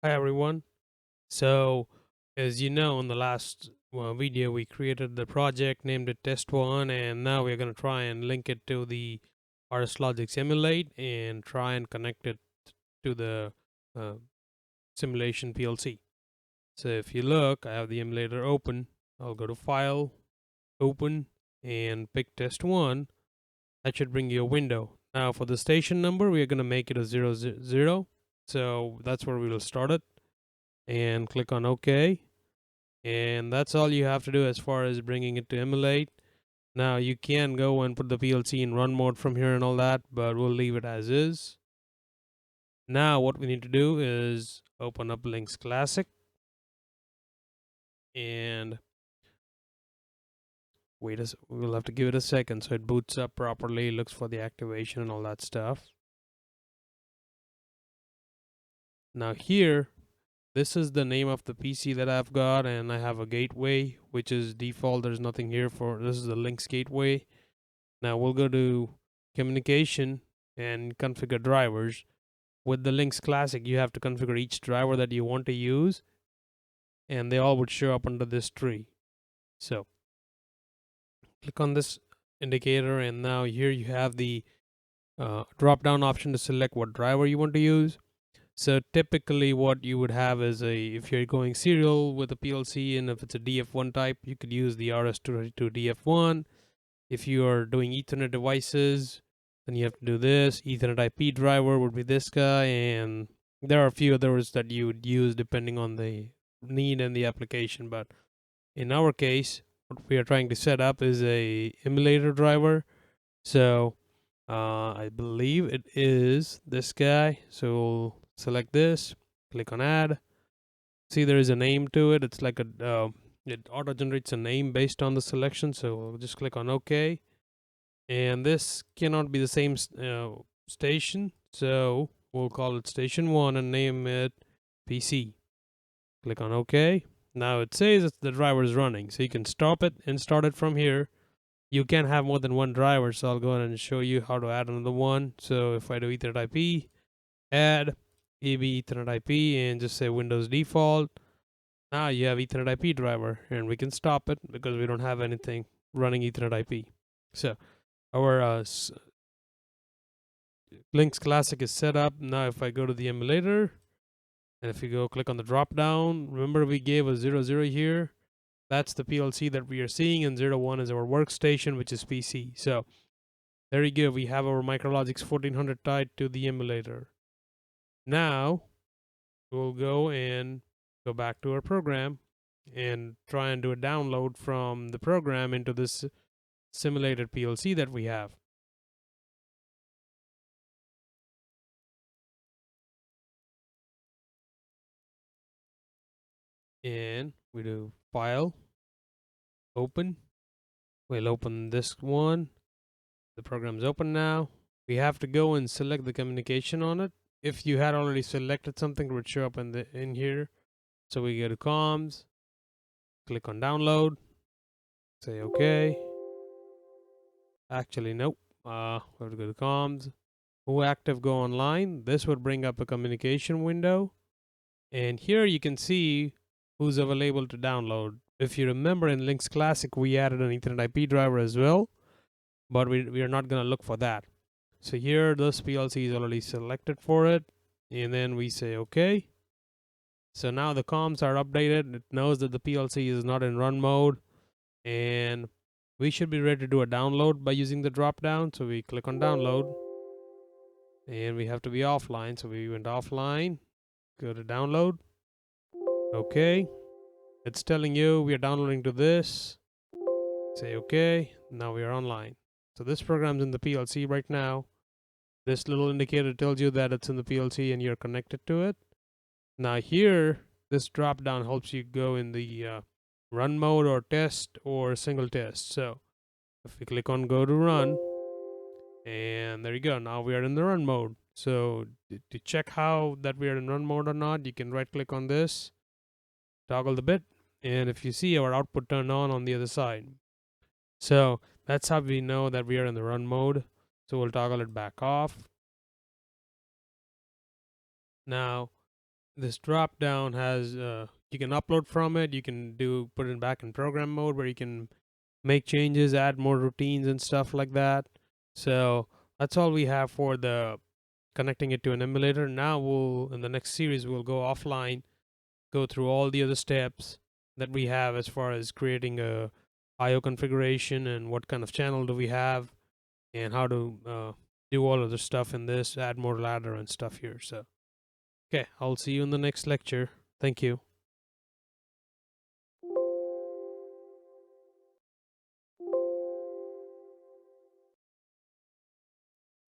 Hi everyone. So, as you know, in the last video, we created the project, named it Test One, and now we're going to try and link it to the RS Logix Emulate and try and connect it to the uh, simulation PLC. So, if you look, I have the emulator open. I'll go to File, Open, and pick Test One. That should bring you a window. Now, for the station number, we are going to make it a 000. So that's where we will start it, and click on OK. And that's all you have to do as far as bringing it to emulate. Now you can go and put the PLC in run mode from here and all that, but we'll leave it as is. Now what we need to do is open up Linux Classic and we'll have to give it a second so it boots up properly, looks for the activation and all that stuff. Now here, this is the name of the PC that I've got, and I have a gateway which is default. There's nothing here for this is the Linux gateway. Now we'll go to communication and configure drivers. With the Linux Classic, you have to configure each driver that you want to use, and they all would show up under this tree. So click on this indicator, and now here you have the drop down option to select what driver you want to use. So typically what you would have is if you're going serial with a PLC, and if it's a DF1 type, you could use the RS232 DF1. If you are doing Ethernet devices, then you have to do this. Ethernet IP driver would be this guy, and there are a few others that you would use depending on the need and the application. But in our case, what we are trying to set up is a emulator driver. So I believe it is this guy. So we'll select this, click on add. See, there is a name to it. It's like it auto generates a name based on the selection. So we'll just click on OK. And this cannot be the same station, so we'll call it station 1 and name it PC. Click on OK. Now it says that the driver is running, so you can stop it and start it from here. You can have more than one driver, so I'll go ahead and show you how to add another one. So if I do Ethernet IP, add EB Ethernet IP, and just say Windows default, now you have Ethernet IP driver, and we can stop it because we don't have anything running Ethernet IP. So our Linux Classic is set up. Now if I go to the emulator, and if you go click on the drop down, remember we gave a 00 here. That's the PLC that we are seeing, and 01 is our workstation, which is PC. So there you go. We have our Micrologix 1400 tied to the emulator. Now we'll go and go back to our program and try and do a download from the program into this simulated PLC that we have. And we do file, open. We'll open this one. The program's open now. We have to go and select the communication on it. If you had already selected something, it would show up in here. So we go to comms, click on download, say okay. Actually, nope. We have to go to comms. Who active go online. This would bring up a communication window. And here you can see who's available to download. If you remember in Linux Classic, we added an Ethernet IP driver as well, but we are not going to look for that. So here, this PLC is already selected for it, and then we say OK. So now the comms are updated. It knows that the PLC is not in run mode, and we should be ready to do a download by using the drop down. So we click on download, and we have to be offline. So we went offline, go to download. OK. It's telling you we are downloading to this. Say OK. Now we are online. So this program's in the PLC right now. This little indicator tells you that it's in the PLC and you're connected to it. Now here, this drop down helps you go in the run mode or test or single test. So if we click on go to run, and there you go. Now we are in the run mode. So to check how that we are in run mode or not, you can right click on this, toggle the bit, and if you see our output turned on the other side. So that's how we know that we are in the run mode. So we'll toggle it back off. Now this drop down has you can upload from it. You can put it back in program mode where you can make changes, add more routines and stuff like that. So that's all we have for the connecting it to an emulator. Now we'll, in the next series, we'll go offline, go through all the other steps that we have as far as creating a IO configuration and what kind of channel do we have and how to do all of the stuff in this, add more ladder and stuff here. So okay, I'll see you in the next lecture. Thank you.